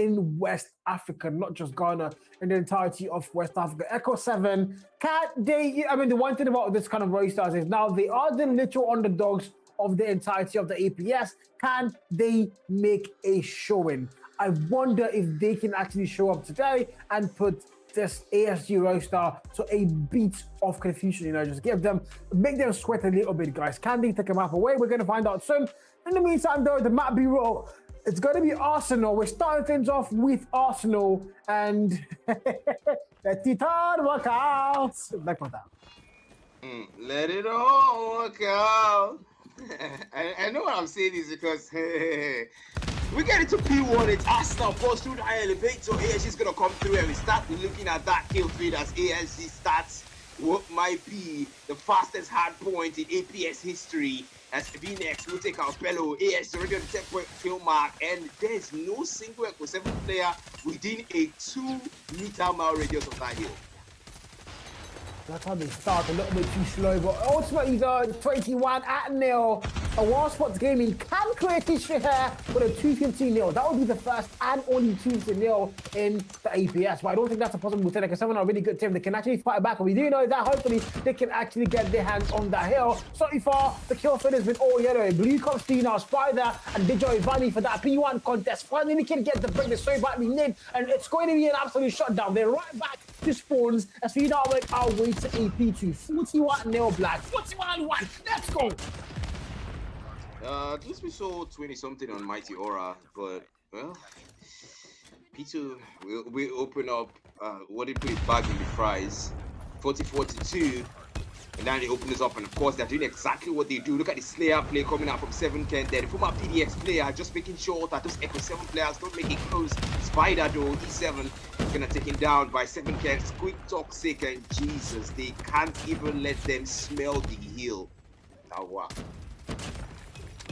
in West Africa, not just Ghana, in the entirety of West Africa. ECHO-7, the one thing about this kind of roster is now they are the literal underdogs of the entirety of the APS. Can they make a showing? I wonder if they can actually show up today and put this ASG roster to a beat of confusion, just make them sweat a little bit, guys. Can they take a map away? We're going to find out soon. In the meantime, though, the map bureau, it's going to be Arsenal. We're starting things off with Arsenal and the Titan workouts. Like that. Let it all work out. I know what I'm saying is because we get into P1, it's Arsenal goes through the high elevator, ASG is going to come through and we start looking at that kill feed as ASG starts what might be the fastest hard point in APS history as VNX will take our fellow ASG already on the 10-point kill mark, and there's no single ECHO-7 player within a 2-meter mile radius of that hill. That's how they start a little bit too slow, but ultimately the 21-0, a Wild Spots Gaming can create history here with a 250-0. That would be the first and only 250-0 in the APS, but I don't think that's a possible with ECHO-7 are a really good team. They can actually fight back, and we do know that hopefully they can actually get their hands on that hill. So far, the kill feed has been all yellow. Blue comes to now, Spider and Dijo Ivani for that P1 contest. Finally can get the break, the straight back being in, and it's going to be an absolute shutdown. They're right back to spawns as we now make our way to AP2. 41-0 black, 41-1. Let's go. At least we saw 20-something on Mighty Aura, but well, P2 will open up what they put it back in the fries, 40-42, and then they open this up, and of course they're doing exactly what they do. Look at the Slayer play coming out from 710 there. The former PDX player just making sure that those ECHO-7 players don't make it close. Spider though, E7 is gonna take him down by 710. Quick Toxic, and Jesus, they can't even let them smell the hill. Now what?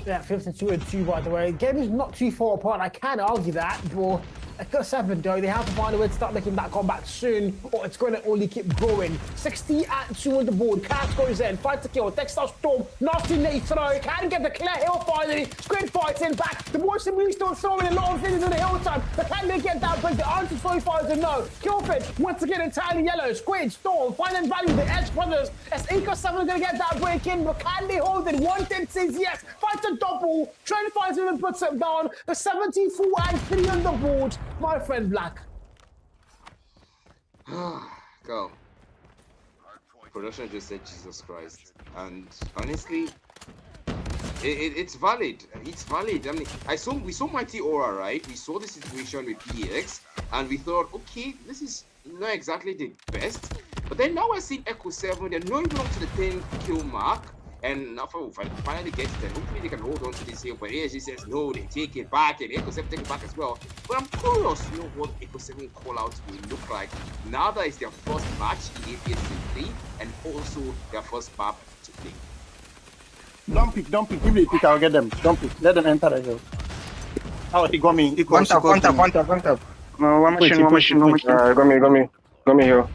Yeah, 52-2 by the way. Game is not too far apart. I can argue that, but ECHO-7 though, they have to find a way to start making that comeback soon, or it's going to only keep growing. 60-2 on the board. Cat goes in, fight to kill. Textile Storm, nasty Nate throw. Can get the clear hill finally. Squid fighting back. The boys simply still throwing a lot of things in the hill time. But can they get that break? The answer so far is a no. Killfit once again entirely yellow. Squid, Storm, finding value. The Edge brothers. As ECHO-7 are going to get that break in, but can they hold it? 110 says yes. Fight to double. Trend fights him and puts it down. The 74-3 on the board. My friend Black. Go. Production just said Jesus Christ, and honestly, it's valid. It's valid. I mean, we saw Mighty Aura, right? We saw the situation with PDX, and we thought, okay, this is not exactly the best. But then now I see ECHO-7. They're not even up to the 10 kill mark. And now finally gets it, hopefully they can hold on to this hill. But ASG says no, they take it back, and ECHO-7 take it back as well. But I'm curious to know what ECHO-7 callouts will look like now that it's their first match in APS 3 and also their first map to play. Don't pick. Give me a pick, I'll get them. Don't pick. Let them enter the hill. Oh, he got me. One tap. One machine. Got me here.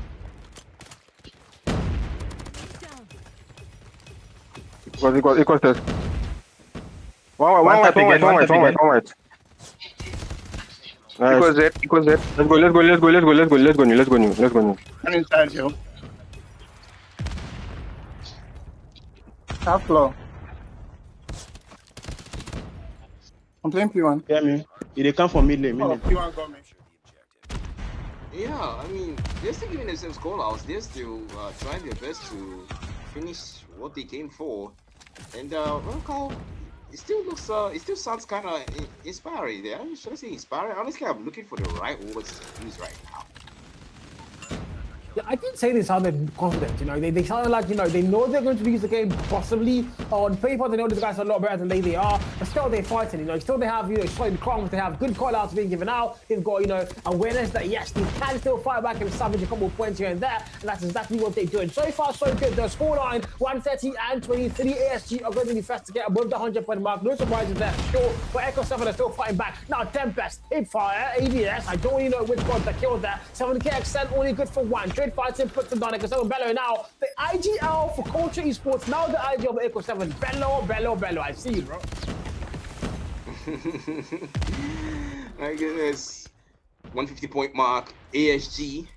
Equals this. One white. Nice. Equals it. Let's go new. I'm inside hill. Half floor. I'm playing P1. Yeah, me. They come from mid lane. P1 got me. Yeah, I mean, they're still giving themselves callouts. They're still trying their best to finish what they came for. And well, Carl, it still sounds kind of inspiring there. Should I say inspiring? Honestly, I'm looking for the right words to use right now. Yeah, I didn't say they sounded confident, they sounded like, they know they're going to lose the game possibly. On paper, they know these guys are a lot better than they are, but still they're fighting, still they have, solid crumbs, they have good call-outs being given out, they've got, awareness that yes, they can still fight back and salvage a couple of points here and there, and that's exactly what they're doing. So far, so good. The scoreline, 130 and 23, ASG are going to be fast to get above the 100-point mark. No surprises there, sure, but ECHO-7 are still fighting back. Now, Tempest, Hipfire, ABS, I don't really know which one that killed there. 7k extent, only good for one. Trade fighting puts them down. ECHO-7 Bello now. The IGL for Culture Esports. Now the IGL of ECHO-7. Bello. I see you, bro. My goodness. 150 point mark. ASG,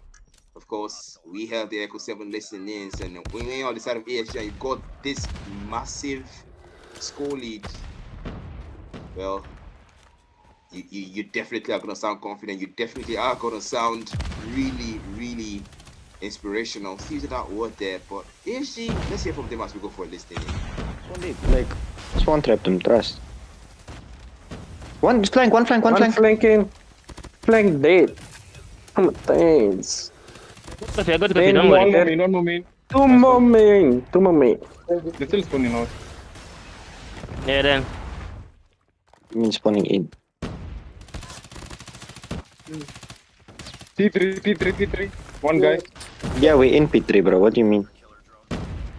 of course, we have the ECHO-7 listening in, and when you're on the side of ASG and you've got this massive score lead, well, you definitely are going to sound confident. You definitely are going to sound really, really inspirational. See that word there, but ASG, let's hear from them as we go for a listening in. Like, just one trap them, trust. One flank. Flanking. Flank dead. Thanks. I got to go. Don't worry. One more main. Two more main. They're still spawning out. Yeah, then. Mean spawning in. T3. One guy. Yeah, we in P3, bro. What do you mean?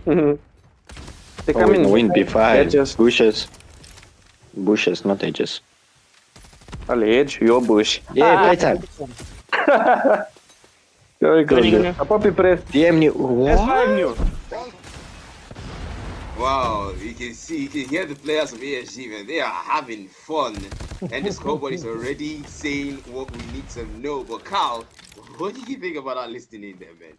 They come in. No, in P5. Edges. Bushes, not edges. I'll edge, your bush. Yeah, play time. Very Good. good. A puppy press. DM new. What? S5 new. Wow, you can hear the players of ASG, man. They are having fun. And the scoreboard is already saying what we need to know. But Carl, what do you think about that listening there, man?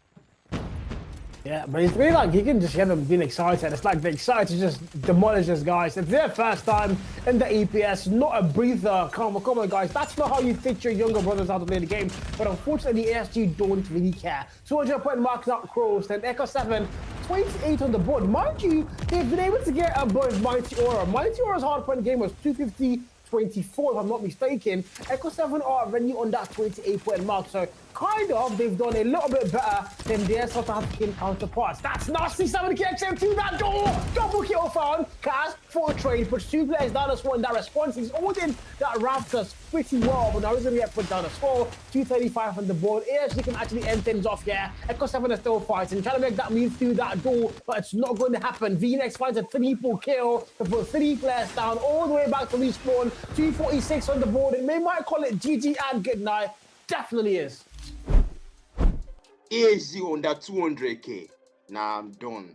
Yeah, but it's really like you can just hear them being excited. It's like they're excited to just demolish this, guys. It's their first time in the EPS, not a breather. Come on, guys. That's not how you teach your younger brothers how to play the game. But unfortunately, ASG don't really care. 200 point marks out crossed, and ECHO-7, 28 on the board. Mind you, they've been able to get above Mighty Aura. Mighty Aura's hardpoint game was 250. 24, if I'm not mistaken. ECHO-7 are already on that 28 point mark, so kind of they've done a little bit better than their South African counterparts. That's nasty. 70 XM to that door. Double kill found. Cass for a trade, puts 2 players down as one. That response is holding that Raptors pretty well, but now he's going to get put down a score. 235 on the board. ASG can actually end things off here. ECHO-7 is still fighting, trying to make that move through that door, but it's not going to happen. VNX finds a triple kill to put 3 players down all the way back to respawn. 246 on the board, and they might call it GG and good night. Definitely is. ASG on that 200k. Nah, I'm done,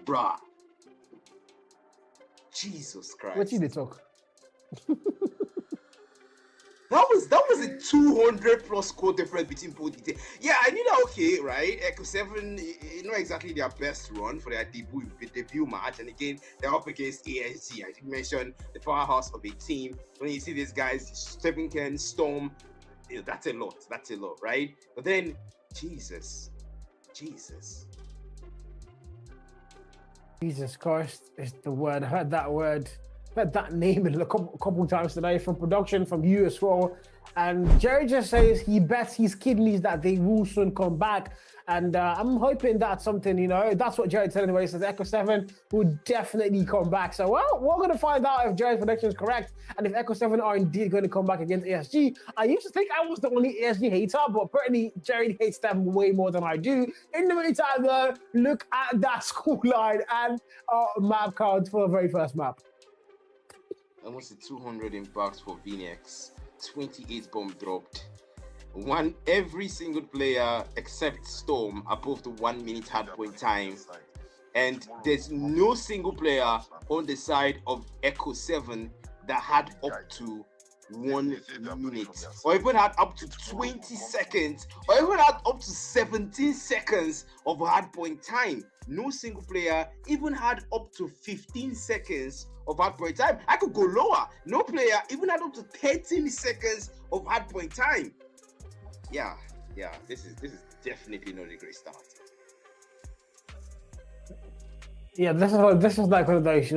bruh. Jesus Christ. What did they talk? That was a 200 plus score difference between both teams. Yeah, I knew that. Okay, right? ECHO-7, not exactly their best run for their debut match, and again they're up against ASG. I think you mentioned the powerhouse of a team. When you see these guys, Stevenson, Storm, that's a lot, right? But then, Jesus Christ is the word. I heard that name a couple times today from production, from you as well. And Jerry just says he bets his kidneys that they will soon come back. And I'm hoping that's something, that's what Jerry said anyway. He says ECHO-7 will definitely come back. So, well, we're going to find out if Jerry's prediction is correct and if ECHO-7 are indeed going to come back against ASG. I used to think I was the only ASG hater, but apparently Jerry hates them way more than I do. In the meantime, though, look at that scoreline and map count for the very first map. Almost a 200 impacts for VNX. 28 bomb dropped. Every single player except Storm above the 1 minute hardpoint time, and there's no single player on the side of ECHO-7 that had up to 1 minute, or even had up to 20 seconds, or even had up to 17 seconds of hardpoint time. No single player even had up to 15 seconds of hardpoint time. I could go lower. No player even had up to 13 seconds of hardpoint time. Yeah, this is definitely not a great start. Yeah, this is like one of those,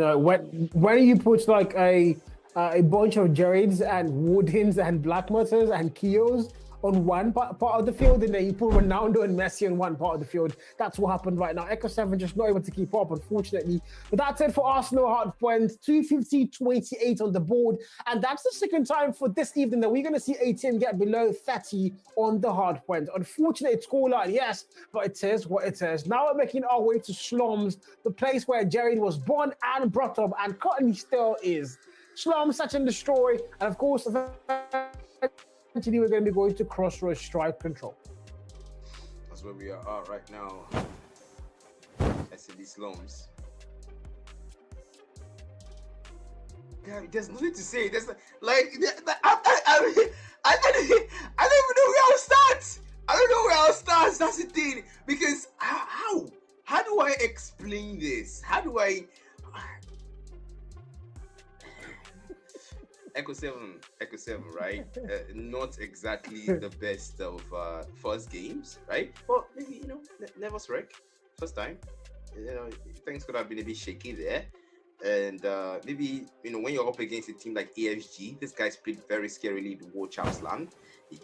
when you put like a bunch of Jareds and Woodins and Black Mutters and Kios on one part of the field, and then you put Ronaldo and Messi on one part of the field. That's what happened right now. ECHO-7 just not able to keep up, unfortunately. But that's it for Arsenal hardpoint. 250-28 on the board. And that's the second time for this evening that we're going to see a team get below 30 on the hardpoint. Unfortunate scoreline, yes, but it is what it is. Now we're making our way to Slums, the place where Jared was born and brought up, and currently still is. Slums, Search and Destroy, and of course, eventually we're going to be going to Crossroads Strike Control. That's where we are right now. That's in the Slums. Yeah, there's nothing to say. There's I don't even know where I'll start. I don't know where I'll start. That's the thing. Because how do I explain this? How do I? ECHO-7, right? Not exactly the best of first games, right? But maybe never wreck. First time, things could have been a bit shaky there. And maybe when you're up against a team like ASG, this guys played very scarily the World Champs land.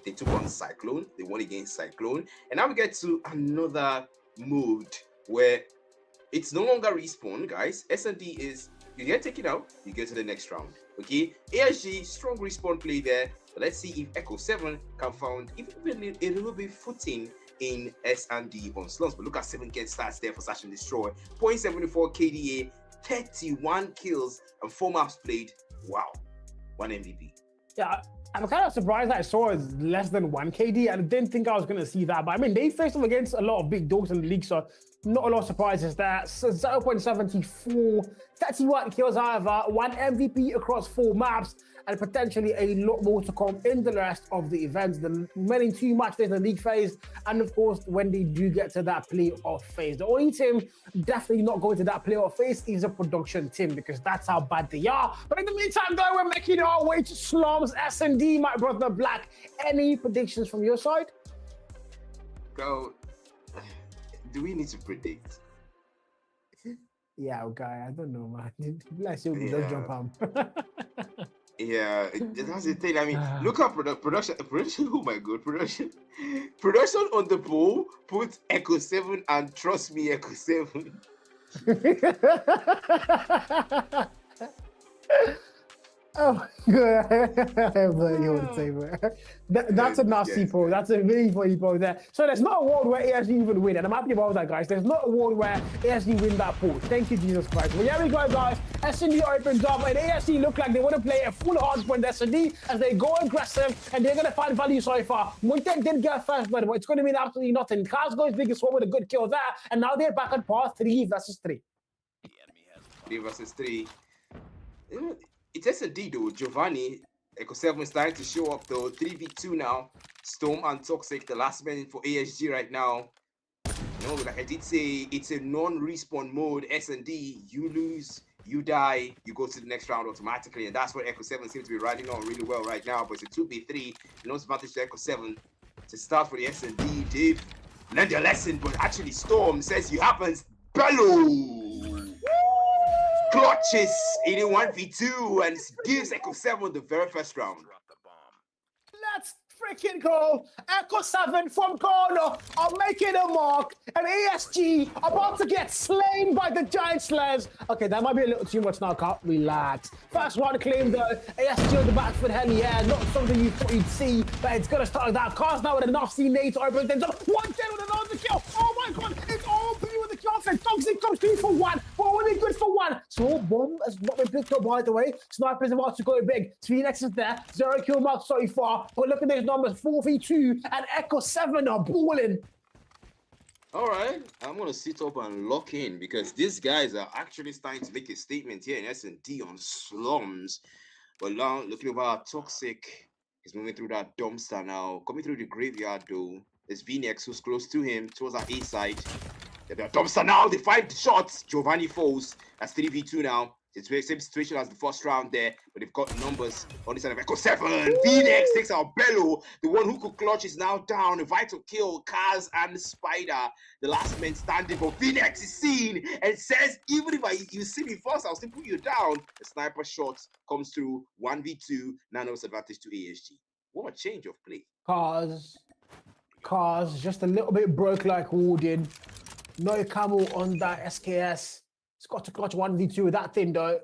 They took on Cyclone, they won against Cyclone, and now we get to another mode where it's no longer respawn, guys. S&D is you get taken out, you get to the next round. Okay, ASG strong respawn play there, but let's see if ECHO-7 can find even a little bit footing in S&D on Slums. But look at 7 get stats there for Search and Destroy, 0.74 KDA. 31 kills and 4 maps played. Wow, 1 MVP. Yeah, I'm kind of surprised that I saw is less than 1 KD. I didn't think I was going to see that. But I mean, they faced off against a lot of big dogs in the league, so not a lot of surprises there. So 0.74, 31 kills, however, 1 MVP across 4 maps, and potentially a lot more to come in the rest of the events. The remaining 2 matches in the league phase, and of course, when they do get to that playoff phase. The only team definitely not going to that playoff phase is a production team, because that's how bad they are. But in the meantime, though, we're making our way to Slums, S&D, my brother Black. Any predictions from your side? Go. Do we need to predict? Yeah, okay, I don't know, man. Bless you, don't jump on. Yeah, that's the thing. I mean, look at production. Oh my god, production on the ball. Put ECHO-7 and trust me, ECHO-7. Oh, good. You would say, that's a nasty poll. That's a really funny poll there. So there's not a world where ASG even win, and I'm happy about that, guys. There's not a world where ASG win that poll. Thank you, Jesus Christ. But here we go, guys. S&D opens up, and ASG look like they want to play a full hardpoint S&D as they go aggressive, and they're going to find value so far. Muntek did get first, but it's going to mean absolutely nothing. Cars goes biggest one with a good kill there, and now they're back at par 3 versus 3. 3 versus 3. It's S&D though. Giovanni, ECHO-7 is starting to show up though. 3v2 now. Storm and Toxic, the last man for ASG right now. Like I did say, it's a non-respawn mode. S&D, you lose, you die, you go to the next round automatically, and that's what ECHO-7 seems to be riding on really well right now. But it's a 2v3, no advantage to ECHO-7 to start for the S&D. Dave learned your lesson, but actually Storm says you happens. Bellow clutches in a 1v2 and gives ECHO-7 the very first round. Let's freaking go. ECHO-7 from corner are making a mark, and ASG about to get slain by the giant slayers. Okay, that might be a little too much now, Carl. Relax. First one claim though. ASG on the back foot, hell yeah. Not something you thought you'd see, but it's gonna start like that. Cars now with a nasty nade to open things up. 1 kill with another kill. Oh my god, it's all blue with the kill. Toxic comes 3 for 1, but only good for 1. So bomb has not been picked up, by the way. Snipers about to go big. Phoenix is there. 0 kill mark so far. But look at these numbers, 4v2, and ECHO-7 are balling. All right, I'm gonna sit up and lock in because these guys are actually starting to make a statement here in S&D on Slums. But now looking over our Toxic, he's moving through that dumpster now, coming through the graveyard though. There's Phoenix who's close to him towards our A side. The dumpster now, they find shots. Giovanni falls. That's 3v2 now. It's the same situation as the first round there, but they've got numbers on the side of ECHO-7. Phoenix takes out Bello. The one who could clutch is now down. A vital kill. Kaz and Spider, the last man standing. But Phoenix is seen and says, even if you see me first, I'll still put you down. The sniper shot comes through. 1v2. Nano's advantage to ASG. What a change of play. Cars just a little bit broke like Warden. No camo on that SKS. It's got to clutch 1v2 with that thing though.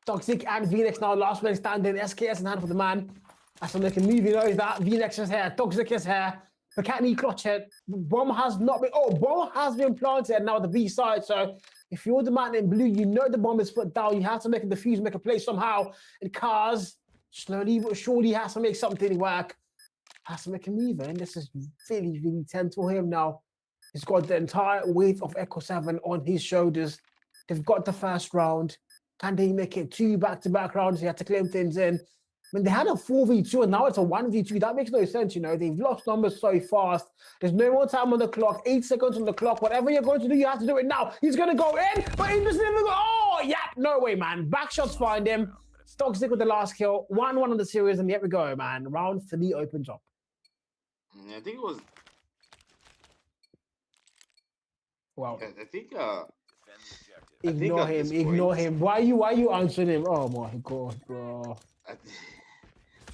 Toxic and Phoenix now last man standing. SKS in hand for the man. As I'm making move, you know, is that Phoenix is here, Toxic is here. But can he clutch it? Bomb has not been. Oh, bomb has been planted now at the B side. So if you're the man in blue, you know the bomb is put down. You have to make a defuse, make a play somehow. And Cars slowly but surely has to make something work. Has to make a move, and this is really, really tense for him now. He's got the entire weight of ECHO-7 on his shoulders. They've got the first round. Can they make it 2 back-to-back rounds? He had to claim things in. mean, they had a 4v2 and now it's a 1v2. That makes no sense, you know. They've lost numbers so fast. There's no more time on the clock. 8 seconds on the clock. Whatever you're going to do, you have to do it now. He's going to go in, but he doesn't even go. Oh, yeah. No way, man. Back shots find him. Toxic with the last kill. 1-1 on the series, and here we go, man. Round 3 opens up. I think it was. Wow. I think. Ignore him. Ignore him. Why you answering him? Oh my god, bro. I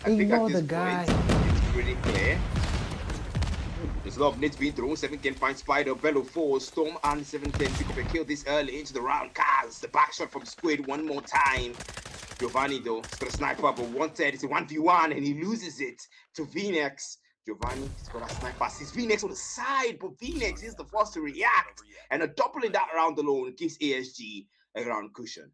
think Ignore at this the guy. point, it's pretty clear. There's a lot of nits being thrown. 7 can find Spider, Bello 4, Storm, and 7 can pick up a kill this early into the round. Kaz, the back shot from Squid one more time. Giovanni, though, he's got a sniper, but wanted. It's a 1v1, and he loses it to Phoenix. Giovanni, he's got a sniper. Sees Phoenix on the side, but Phoenix is the first to react. And a double in that round alone gives ASG a round cushion.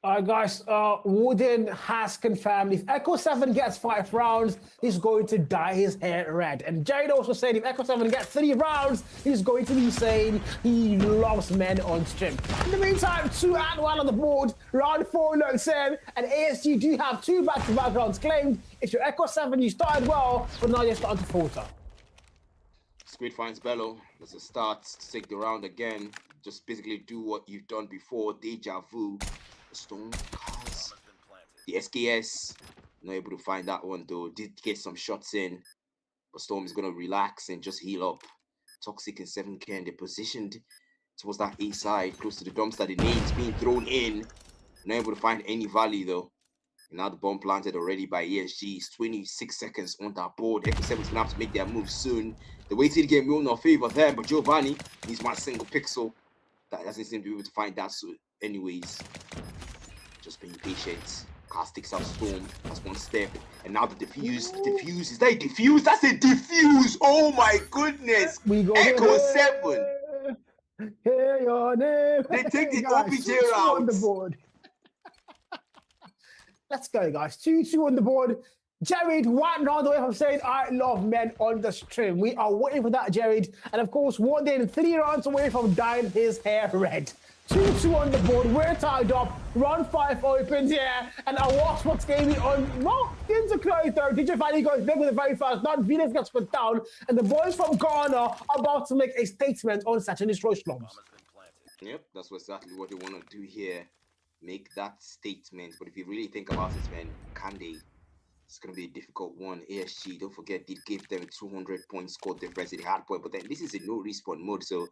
All right, guys. Warden has confirmed if ECHO-7 gets 5 rounds, he's going to dye his hair red. And Jared also said if ECHO-7 gets 3 rounds, he's going to be saying he loves men on stream. In the meantime, 2-1 on the board. Round 4 looks in, and ASG do have 2 back-to-back rounds claimed. If you're ECHO-7, you started well, but now you're starting to falter. Squid finds Bello. There's a start to take the round again. Just basically do what you've done before. Deja vu. The Stone Cars. The SKS. Not able to find that one though. Did get some shots in. But Storm is going to relax and just heal up. Toxic and 7K. They're positioned towards that A side. Close to the dumpster. The nade's being thrown in. Not able to find any value though. And now the bomb planted already by ESG. It's 26 seconds on that board. ECHO-7's going to have to make their move soon. The waiting game will not favor them, but Giovanni needs one single pixel. That doesn't seem to be able to find that soon. Anyways, just being patient. Car sticks out Storm. That's one step. And now the defuse. Defuse. Is that a defuse? That's a defuse. Oh my goodness. We go ECHO-7. Hear your name. They take the Guys, OPJ 2-2 on the rounds. board. Let's go, guys. 2-2 on the board. Jared, 1 round away from saying, I love men on the stream. We are waiting for that, Jared. And of course, Warden 3 rounds away from dyeing his hair red. 2-2 on the board. We're tied up. Round 5 opens here. And our watch what's gaming on. Well, things are close though. DJ finally goes big with the very first. Not Venus gets put down. And the boys from Ghana are about to make a statement on Saturn Destroy Slums. Yep, that's exactly what they want to do here. Make that statement. But if you really think about it, man, can they? It's going to be a difficult one. ASG, don't forget, did give them 200 points score difference in the hard point. But then this is a no respawn mode. So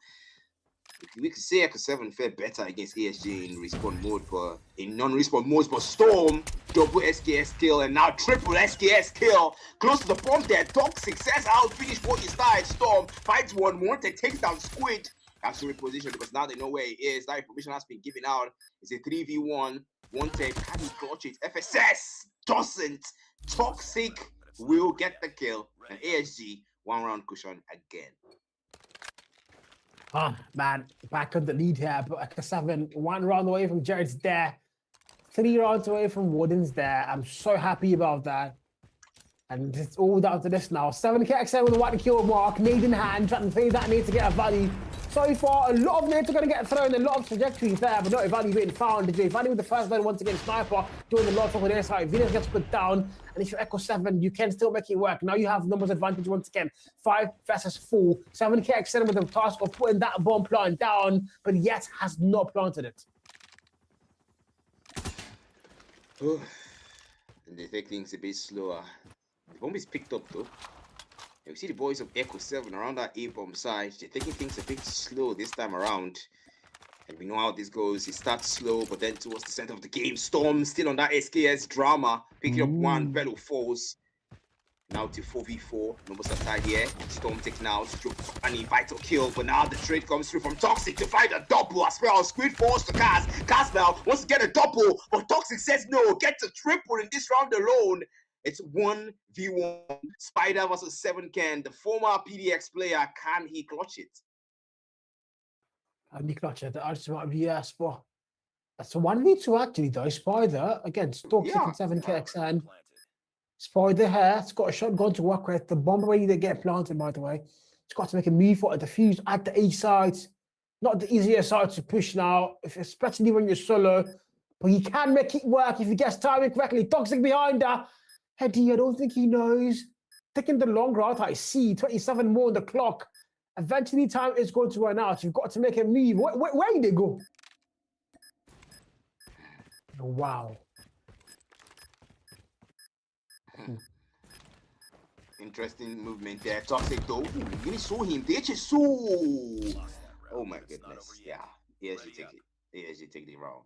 we could say ECHO-7 fared better against ASG in respawn mode, but in non-respawn modes. But Storm, double SKS kill, and now triple SKS kill. Close to the bomb there. Toxic says I'll finish what you started. Storm fights one, wanted, takes down Squid. Absolute position because now they know where he is. That information has been given out. It's a 3v1. Wanted. Can he clutch it? FSS doesn't. Toxic will get the kill. And ASG, 1 round cushion again. Oh, man. Back on the lead here. But ECHO-7, 1 round away from Jared's there. 3 rounds away from Warden's there. I'm so happy about that. And it's all down to this now. 7K with a 1 kill mark. Nade in hand. Trying to play that nade to get a value. So far, a lot of nades are going to get thrown. A lot of trajectories there, but not a value being found. Giovanni with the first one once again. Sniper doing the lot of their side. Venus gets put down. And if you're ECHO-7, you can still make it work. Now you have numbers advantage once again. 5 versus 4. 7K with the task of putting that bomb plant down, but yet has not planted it. And they take things a bit slower. The bomb is picked up though. And we see the boys of ECHO-7 around that A-bomb side. They're taking things a bit slow this time around. And we know how this goes. It starts slow, but then towards the center of the game, Storm still on that SKS drama. Picking up 1, Bello falls. Now to 4v4. Numbers aside here. Storm taking out. And a vital kill. But now the trade comes through from Toxic to find a double as well. Squid falls to Kaz. Kaz now wants to get a double. But Toxic says no. Gets a triple in this round alone. It's 1v1. Spider versus 7K. The former PDX player, can he clutch it? Can he clutch it? I just might be yes, but that's a 1v2 actually though. Spider against Toxic and 7K and Spider here. It's got a shotgun to work with. The bomb ready to get planted, by the way. It's got to make a move for a defuse at the A side. Not the easiest side to push now, especially when you're solo. but he can make it work if he gets timing correctly. Toxic behind her. Eddie, I don't think he knows. Taking the long route, I see 27 more on the clock. Eventually, time is going to run out. You've got to make a move. Where did they go? Oh, wow. Interesting movement there. Toxic though. Ooh, really saw him. They just saw. Oh my goodness. Yeah. ASG take it. ASG take the round.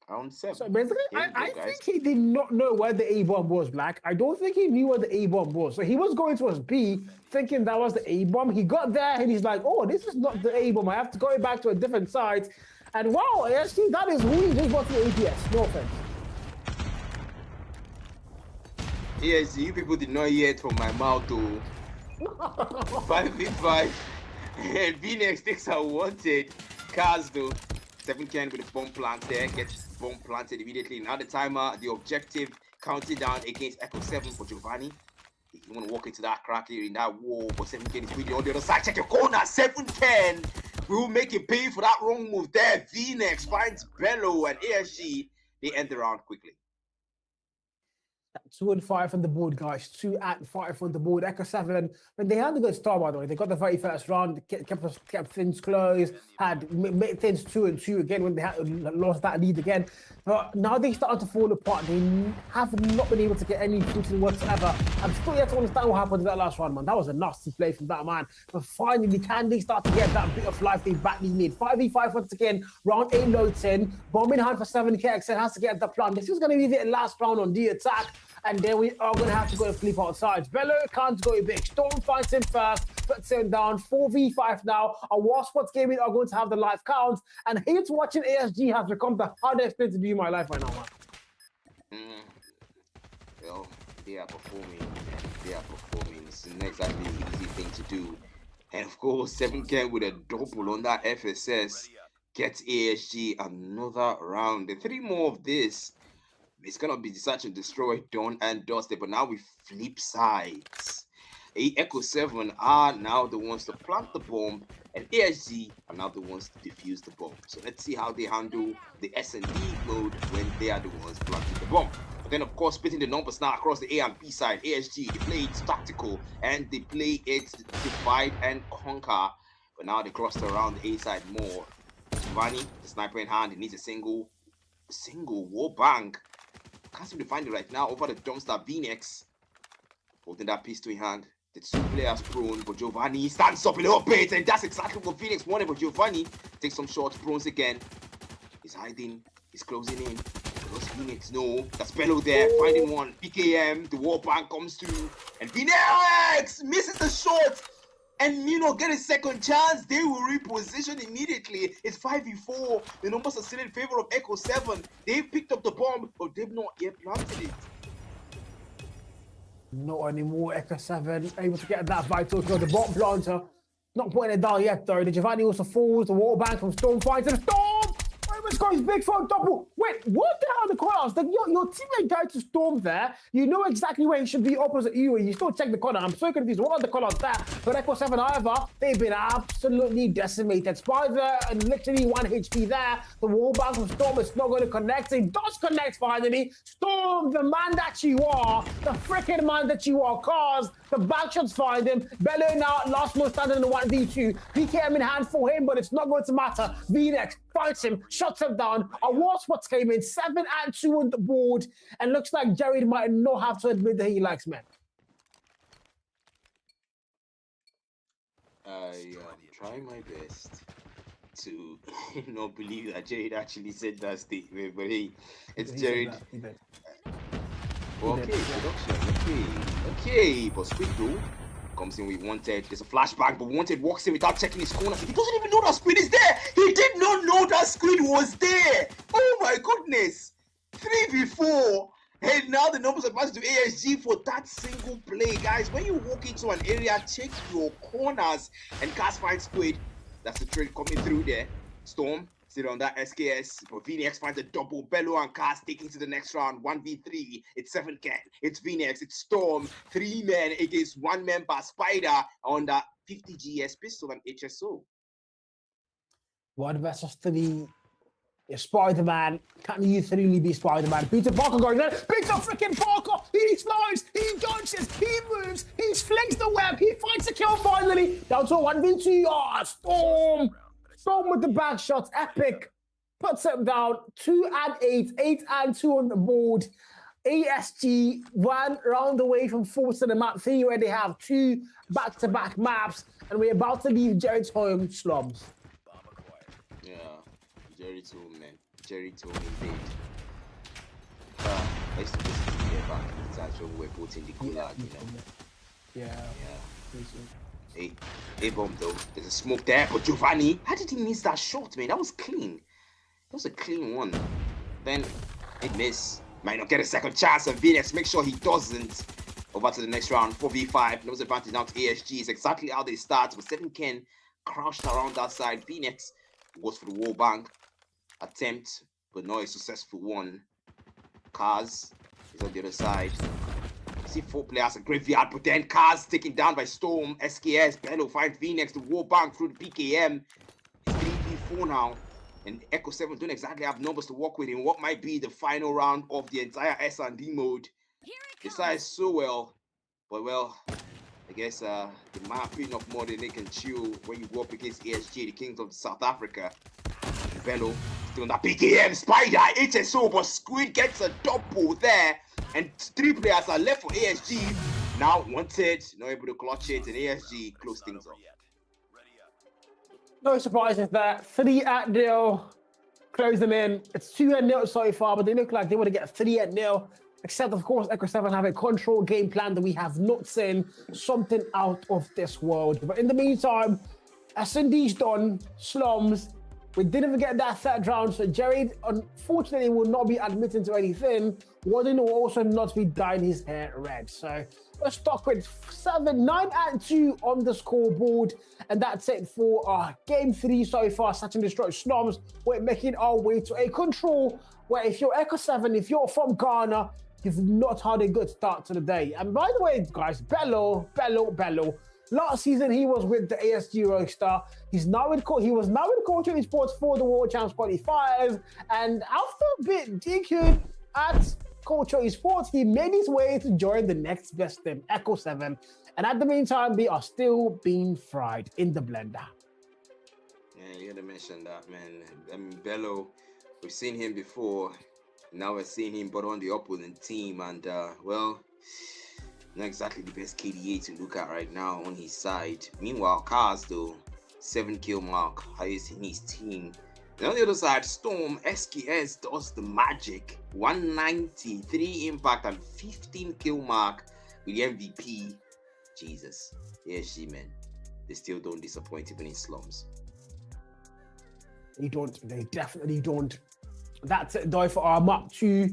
Round 7. So basically, Here we go, I guys. think he did not know where the A-bomb was, Black. I don't think he knew where the A-bomb was. So he was going towards B, thinking that was the A-bomb. He got there and he's like, oh, this is not the A-bomb. I have to go back to a different site. And wow, actually, that is really just what the APS. No offense. Yes, you people did not hear it from my mouth though. 5v5. And V-Nex takes a wanted. Cars though. 7 can with a bomb plant there. Gets bomb planted immediately. Now the timer, the objective counting down against ECHO-7 for Giovanni. If you want to walk into that crack here in that wall, but 7 can is really on the other side. Check your corner. 7 can will make you pay for that wrong move there. V-Nex finds Bello and ASG. They end the round quickly. 2 and 5 on the board, guys. 2 and 5 on the board. ECHO-7, and they had a good start, by the way. They got the very first round, kept things close, had made things 2 and 2 again when they had lost that lead again. But now they started to fall apart. They have not been able to get any footing whatsoever. I'm still yet to understand what happened in that last round, man. That was a nasty play from that man. But finally, can they start to get that bit of life they badly need? 5v5 once again, round 8 loads in. Bomb in hand for 7K. XN has to get the plan. This is going to be the last round on the attack. And then we are going to have to go to sleep outside. Bello can't go big. Storm finds him first, puts him down. 4v5 now. Our War Sports Gaming are going to have the live count. And hate watching ASG has become the hardest thing to do in my life right now, man. Well, they are performing. They are performing. It's not exactly an easy thing to do. And of course, 7 can with a double on that FSS gets ASG another round. The 3 more of this. It's gonna be such a destroy, done and dusted. But now we flip sides. ECHO-7 are now the ones to plant the bomb, and ASG are now the ones to defuse the bomb. So let's see how they handle the S&D mode when they are the ones planting the bomb. But then, of course, splitting the numbers now across the A and B side. ASG, they play it tactical and they play it divide and conquer. But now they cluster around the A side more. Giovanni, the sniper in hand, he needs a single wall bang. Can't seem to find it right now. Over the dumpster, V-Nex holding that pistol in hand. The 2 players prone, but Giovanni stands up a little bit, and that's exactly what V-Nex wanted. But Giovanni takes some shots, prones again. He's hiding, he's closing in. Does V-Nex know? That's Bello there, finding one. PKM, the wall bang comes through, and V-Nex misses the shot. And get a second chance. They will reposition immediately. It's 5v4. The numbers are still in favor of ECHO-7. They've picked up the bomb, but they've not yet planted it. Not anymore. ECHO-7 able to get that vital kill. The bomb planter not putting it down yet, though. The Giovanni also falls. The wall bank from Storm finds the Storm. Let's go, his big phone double. Wait, what the hell are the callouts? Your teammate died to Storm there. You know exactly where he should be opposite you, and you still check the corner. I'm so confused. What are the callouts there? But ECHO-7, however, they've been absolutely decimated. Spider and literally 1 HP there. The wall bounce from Storm is not going to connect. It does connect finally. Storm, the man that you are, the freaking man that you are, cause the backshots find him. Bello now last man standing in the 1v2. PKM in hand for him, but it's not going to matter. V-Nex fights him, shuts him down. A War Sports came in 7 and 2 on the board, and looks like Jared might not have to admit that he likes men. I try my best to not believe that Jared actually said that statement, but hey, it's Jared. Okay, production. Okay, but Squid though comes in with Wanted. There's a flashback, but Wanted walks in without checking his corners. He doesn't even know that Squid is there. He did not know that Squid was there. Oh my goodness. 3v4. And now the numbers are passed to ASG for that single play. Guys, when you walk into an area, check your corners. And Cast finds Squid. That's the trade coming through there. Storm sit on that SKS, but V-Nex finds a double. Bello and Cast taking to the next round. 1v3. It's 7 can. It's V-Nex. It's Storm. 3 men against 1 member. Spider on that 50 GS pistol and HSO. 1 versus 3. Yeah, Spider-Man. Can you really be Spider-Man? Peter Parker going there. Peter freaking Parker! He slides, he dodges, he moves, he flings the web, he fights the kill finally. Down to 1v2. Oh, Storm! Storm with the back shots. Epic. Puts him down. 2 and 8. 8 and 2 on the board. ASG 1 round away from forcing the map 3 where they have 2 back-to-back maps. And we're about to leave Jared's home, Slums. Yeah, Jerry too, man. Jerry too, indeed. I used to just get back in the time when we're both in the gulag, you know. Yeah. Hey, bomb though. There's a smoke there, but Giovanni, how did he miss that shot, man? That was clean. That was a clean one. Then it missed. Might not get a second chance, and Venus make sure he doesn't. Over to the next round, 4v5. No advantage now to ASG. It's exactly how they start. But 7 Ken crouched around that side. Phoenix goes for the wall bank attempt, but not a successful one. Kaz is on the other side. You see 4 players, a graveyard, but then Kaz taken down by Storm. SKS, Bello finds Phoenix, the wall bank through the PKM. It's 3v4 now. And ECHO-7 don't exactly have numbers to work with in what might be the final round of the entire S&D mode. They started so well, but well, I guess they might have enough more than they can chew when you go up against ASG, the kings of South Africa. Bello still on that PKM, Spider, HSO, but Squid gets a double there, and 3 players are left for ASG. Now wanted, not able to clutch it, and ASG close things off. No surprises there. 3-0. Close them in. It's 2-0 so far, but they look like they want to get 3-0. Except, of course, ECHO-7 have a control game plan that we have not seen. Something out of this world. But in the meantime, S&D's done. Slums. We didn't get that 3rd round, so Jared, unfortunately, will not be admitting to anything. Warden will also not be dyeing his hair red. So we're stuck with 9 and 2 on the scoreboard. And that's it for game 3 so far. Search and Destroy Slums. We're making our way to a control where if you're ECHO-7, if you're from Ghana, you've not had a good start to the day. And by the way, guys, Bello. Last season, he was with the ASG Rockstar. He was now with Culture Esports for the World Champs qualifiers. And after a bit DQ'd at Culture Esports, he made his way to join the next best team, ECHO-7. And at the meantime, they are still being fried in the blender. Yeah, you had to mention that, man. I mean, Bello, we've seen him before. Now we're seeing him but on the opposing team. And, well, not exactly the best KDA to look at right now on his side. Meanwhile, Kaz, though, 7 kill mark, highest in his team. And on the other side, Storm, SKS does the magic. 193 impact and 15 kill mark with the MVP. Jesus. ASG, man. They still don't disappoint even in Slums. They definitely don't. That's it, though, for our map 2.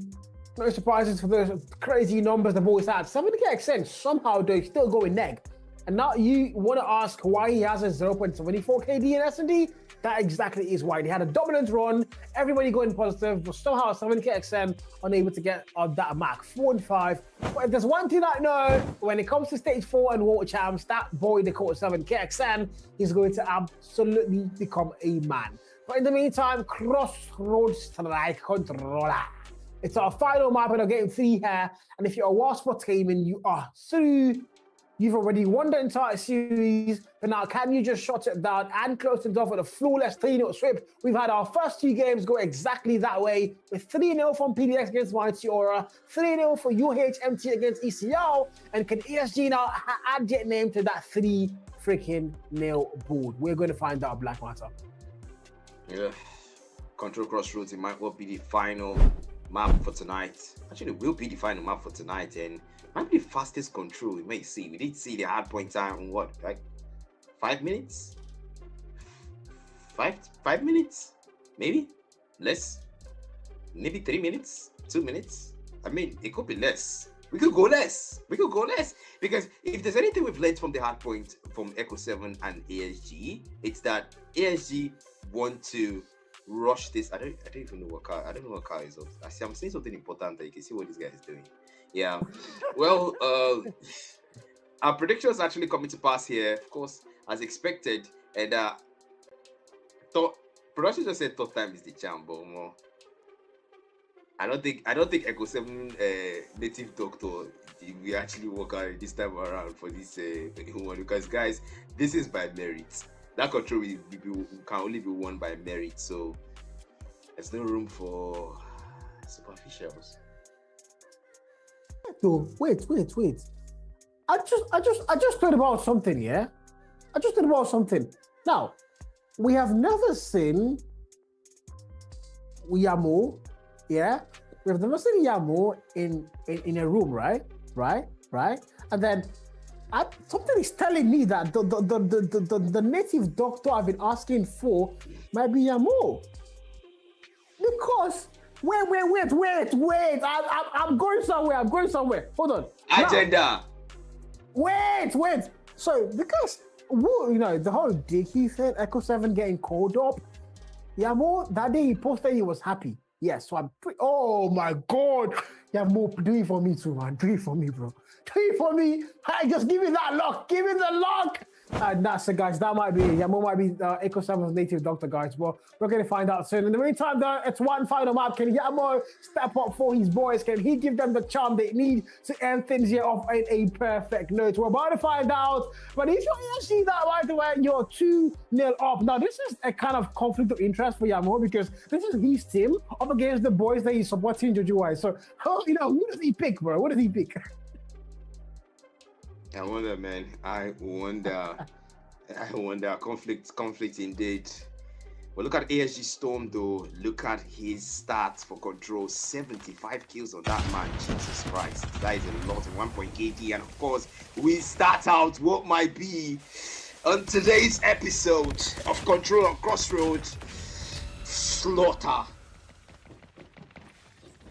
No surprises for the crazy numbers the boys had. 70k somehow they're still going neg. And now you want to ask why he has a 0.74 KD in S&D? That exactly is why. They had a dominant run, everybody going positive, but somehow 70k unable to get on that mark. 4 and 5. But if there's one thing I know, when it comes to stage 4 and World Champs, that boy they call 7k is going to absolutely become a man. But in the meantime, Crossroads Strike Controller. It's our final map in our game 3 here. And if you're a Wasp Gaming, you are through. You've already won the entire series. But now, can you just shut it down and close things off with a flawless 3-0 sweep? We've had our first 2 games go exactly that way. With 3-0 from PDX against Mighty Aura, 3-0 for UHMT against ECL. And can ESG now add their name to that 3 freaking 0 board? We're going to find out, Black Matter. Yeah. Control Crossroads, it might well be the final map for tonight. Actually, it will be the final map for tonight, and might be the fastest control we may see. We did see the hardpoint time in what, like 5 minutes? 5 minutes? Maybe less? Maybe 3 minutes? 2 minutes? I mean, it could be less. We could go less. Because if there's anything we've learned from the hardpoint from ECHO-7 and ASG, it's that ASG want to rush this. I don't even know what car. I don't know what car is up. I'm saying something important that you can see what this guy is doing. Yeah. Well, our predictions actually coming to pass here, of course, as expected. And thought Production just said third time is the charm, but more. I don't think ECHO-7 native doctor we actually work out this time around for this one, because guys, this is by merit. That control can only be won by merit, so there's no room for superficials. No, wait. I just thought about something, yeah? I just thought about something. Now, we have never seen Yamo, yeah? We have never seen Yamo in a room, right? And then something is telling me that the native doctor I've been asking for might be Yamo. Because wait. I'm going somewhere. Hold on. Agenda. Now, wait. So because the whole Dicky thing, ECHO-7 getting called up. Yamo, that day he posted he was happy. Yes, so I'm oh my God. Yamo, do it for me too, man. Do it for me, bro. Do it for me. Hey, just give me that lock. Give me the lock. And that's it, guys. That might be Yamo, might be ECHO-7's native doctor, guys. But we're going to find out soon. In the meantime, though, it's one final map. Can Yamo step up for his boys? Can he give them the charm they need to end things here off in a perfect note? We're about to find out. But if you see that right away, you're 2-0 up. Now, this is a kind of conflict of interest for Yamo because this is his team up against the boys that he's supporting Jojo-wise. So, who does he pick, bro? What does he pick? I wonder, man. I wonder. Conflict indeed. But look at ASG Storm, though. Look at his stats for control. 75 kills on that man. Jesus Christ. That is a lot of 1.8 KD. And of course, we start out what might be on today's episode of Control on Crossroads. Slaughter.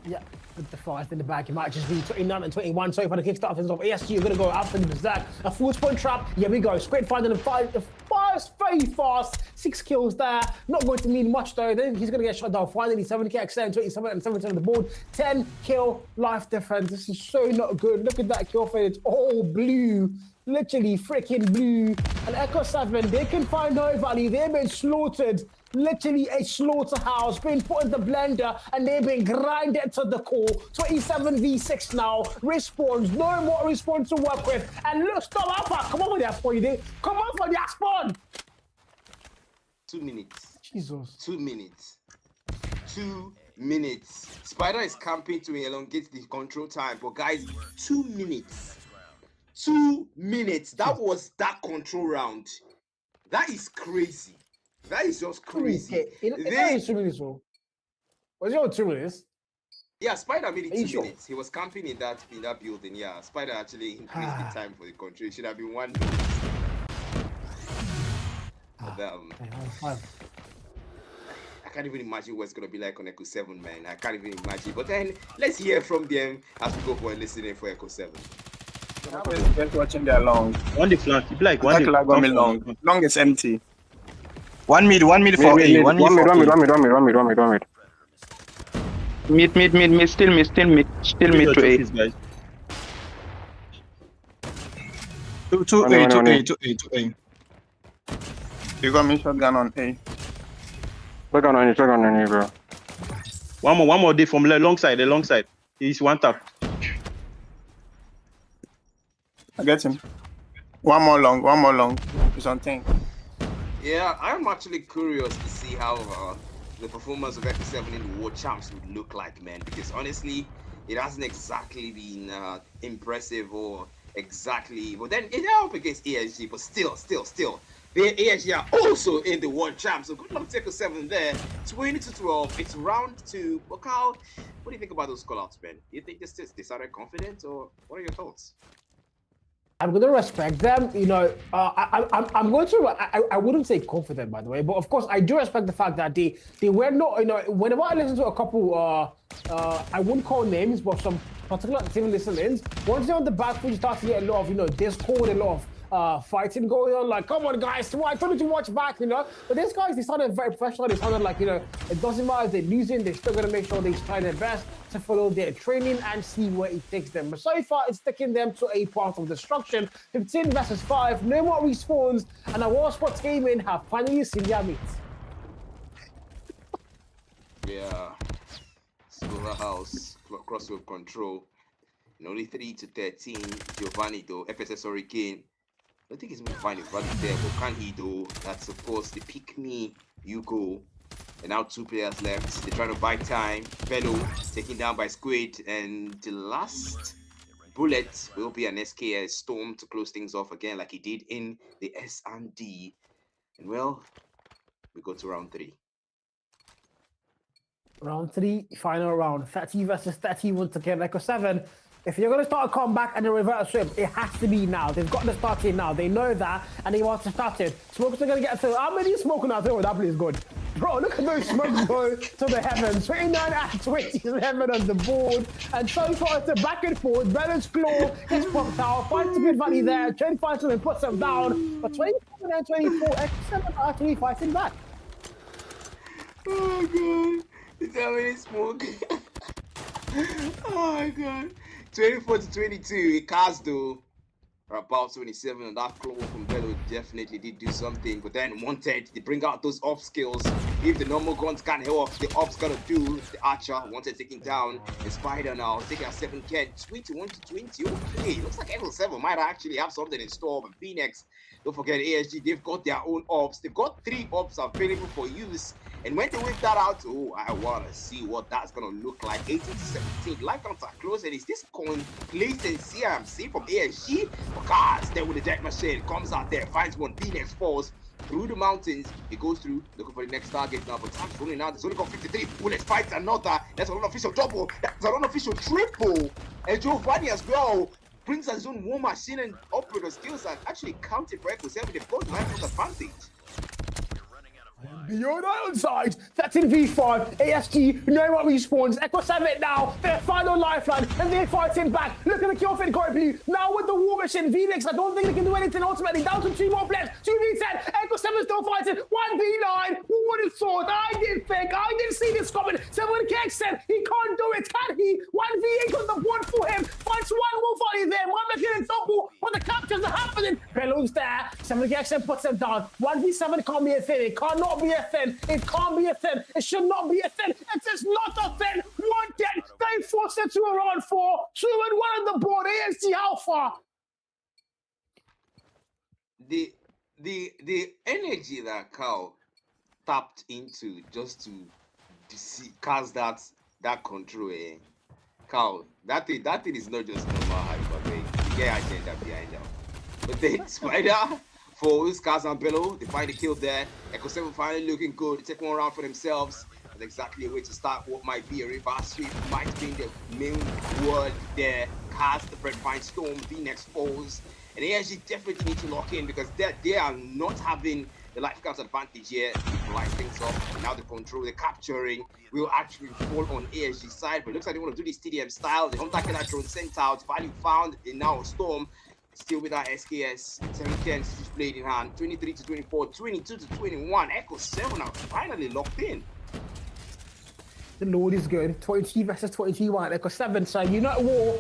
Yeah. With the fast in the back, it might just be 29 and 21. So for the kickstart things off, ASG, you're going to go absolutely berserk. A full spawn trap. Here we go. Straight finding the fast, very fast. 6 kills there. Not going to mean much though. Then he's going to get shot down. Finally, 7k extend, 27 and 7% on the board. 10 kill life difference. This is so not good. Look at that kill fade. It's all blue. Literally freaking blue. And ECHO-7, they can find no value. They've been slaughtered. Literally a slaughterhouse being put in the blender and they've been grinded to the core. 27v6 now. Respawns, no more respawns to work with. And look, stop Alpha. Come on with that spawn, you did. Come on for that spawn. 2 minutes. Jesus. 2 minutes. 2 minutes. Spider is camping to elongate the control time. But guys, 2 minutes. 2 minutes. That was that control round. That is crazy. That is just crazy. That is 2 minutes, bro. Was it on 2 minutes? Yeah, Spider made it 2 sure? minutes. He was camping in that building. Yeah, Spider actually increased the time for the control. It should have been 1 minute. I can't even imagine what it's gonna be like on ECHO-7, man. I can't even imagine. But then let's hear from them as we go for listening for ECHO-7. Just watching their long. On the flank. You be like one long. Long is empty. One mid for A. One mid. Mid, still mid to A. Guys. To A. You got me shotgun on A. Shotgun on you, bro. One more day from the long side. He's one tap. I get him. One more long. He's on tank. Yeah, I'm actually curious to see how the performance of ECHO-7 in the World Champs would look like, man. Because honestly, it hasn't exactly been impressive or exactly. But then it's up against ASG, but still. The ASG are also in the World Champs. So good luck to ECHO-7 there. 20-12. It's round 2. But Kyle, what do you think about those callouts, man? Do you think they started confident, or what are your thoughts? I'm going to respect them. I'm going to. I wouldn't say confident, by the way, but of course I do respect the fact that they were not. Whenever I listen to a couple, I wouldn't call names, but some particular team listenings. Once they're on the back foot, you start to get a lot of discord, a lot of fighting going on. Like, come on, guys, I told you to watch back, But these guys, they sounded very professional. They sounded like, it doesn't matter if they're losing, they're still going to make sure they try their best to follow their training and see where it takes them. But so far, it's taking them to a path of destruction. 15 versus 5, no more respawns, and our War Sports Gaming have finally seen their mates. Slaughterhouse, Crossroads control. And only 3-13. Giovanni though, FSS Hurricane. I don't think he's going to find a value there, but can he though? That's of course the pick me, you go. And now 2 players left. They're trying to buy time. Bello taken down by Squid. And the last bullet will be an SKS Storm to close things off again like he did in the S&D. And well, we go to round 3. Round 3, final round. 30 versus 30 once again. ECHO-7. If you're going to start a comeback and a reverse swim, it has to be now. They've got to start it now. They know that, and they want to start it. Smokers are going to get through. How many smoking out there? That play is good. Bro, look at those smokes go to the heavens. 29 out of 27 on the board. And so far, it's a back and forth. Bella's claw gets popped out. Finds a good value there. Trent finds him and puts him down. But 27 and 24, ECHO-7 are actually fighting back. Oh, God. It's how many smoke. Oh, my God. 24-22, Cars though are about 27, and that claw from Bello definitely did do something. But then Wanted, they bring out those off skills. If the normal guns can't help, the ops gonna do. The Archer Wanted taking down the Spider now, taking a 7K, 21-20. Okay, looks like ECHO-7 might actually have something in store. But Phoenix, don't forget ASG, they've got their own ops. They've got 3 ops available for use. And when they whip that out, oh, I want to see what that's going to look like. 18-17, life counts are close. And is this complacency I'm seeing from ASG? Because then with the deck machine, comes out there, finds one, Phoenix falls through the mountains. He goes through, looking for the next target now. But time's running out. There's only got 53 bullets, fights another. That's an unofficial double. That's an unofficial triple. And Giovanni as well brings his own war machine and operator skills are actually counted for ECHO-7. They've got life advantage. Beyond Ironside, 13v5, ASG, know what respawns, ECHO-7 now, their final lifeline, and they're fighting back. Look at the kill feed currently, now with the war machine, Phoenix, I don't think they can do anything ultimately, down to 2 more players, 2v10, ECHO-7 still fighting, 1v9, who would have thought? I didn't see this coming, 7K said, he can't do it, can he? 1v8 on the board for him, finds one more volley there, one making a double, but the captures are happening, Bellows there, 7K puts him down, 1v7 can't be a thing, it cannot be a thing. It can't be a thing. It should not be a thing. It is not a thing. Wanted. They forced it to a round 4. 2-1 on the board. ASG Alpha. The energy that Cal tapped into just to cast that control, Cal, that thing is not just normal hype, but you get agenda behind them. But then Spider falls, Cars and Bello, they find the kill there. ECHO-7 finally looking good. They take one round for themselves. That's exactly a way to start what might be a reverse sweep. Might be the main word there. Cars, the Fred finds Storm, Phoenix falls. And they actually definitely need to lock in because they are not having the life counts advantage here. They light things up. And now the control, the capturing will actually fall on ASG side. But it looks like they want to do this TDM style. The Hunter Killer drone sent out. Value found. And now Storm. Still with our SKS, 7-10 switch blade in hand, 23-24, 22-21. ECHO-7 are finally locked in. The Lord is good. 20 versus 21. ECHO-7 saying, you're not at war.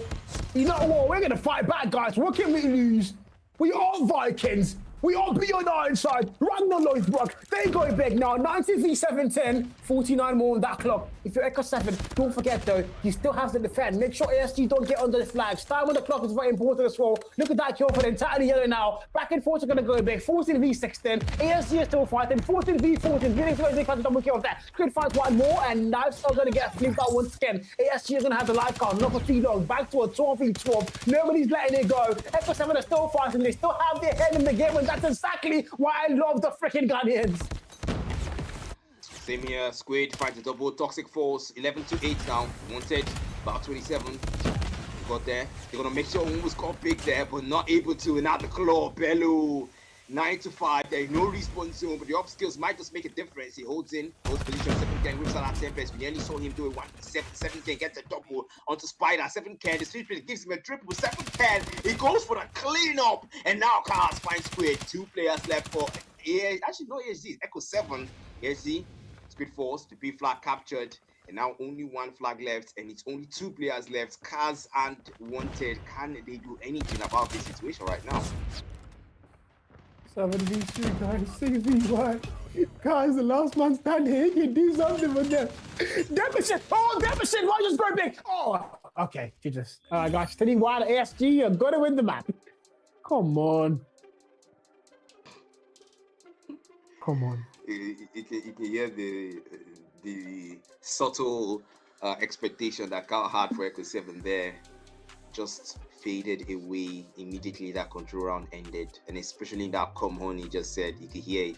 You're not at war. We're going to fight back, guys. What can we lose? We are Vikings. We are beyond Ironside. Ragnar Lothbrok. They go big now. 90v7-10. 49 more on that clock. If you're ECHO-7, don't forget though, you still have to defend. Make sure ASG don't get under the flags. Time on the clock is very important as well. Look at that kill for the entirely yellow now. Back and forth are going to go big. 14v16. ASG is still fighting. 14v14. Phoenix is going to take a double kill of that. Could find one more and Knives are going to get flipped out once again. ASG is going to have the life count. Not for 3 long. Back to a 12v12. Nobody's letting it go. ECHO-7 are still fighting. They still have their head in the game. That's exactly why I love the freaking Ghanaians. Same here, Squid finds a double, Toxic Force, 11-8 now, Wanted, about 27. Got there. They're gonna make sure almost got big there, but not able to. And now the claw, Bello, 9-5. There's no respawn zone, but the up skills might just make a difference. He holds in, holds position, 7K, whips out that Tempest. We nearly saw him do it 7K, gets a double onto Spider, 7K. The street play gives him a triple, 7K. He goes for the cleanup, and now Cars finds Squid. 2 players left for actually no ASG, ECHO-7. ASG, Squid Force, the B flag captured. And now only 1 flag left, and it's only 2 players left, Cars and Wanted. Can they do anything about this situation right now? 7v2 guys, 6v1. Guys, the last man standing here can do something with them. Deficit! Oh, deficit! Why just go big? Oh, okay, Jesus. All right, guys, 3-1 ASG, you're gonna win the map. Come on. Come on. You can hear the subtle expectation that Carl had for ECHO-7 there just faded away immediately that control round ended, and especially that come on, he just said you could hear it.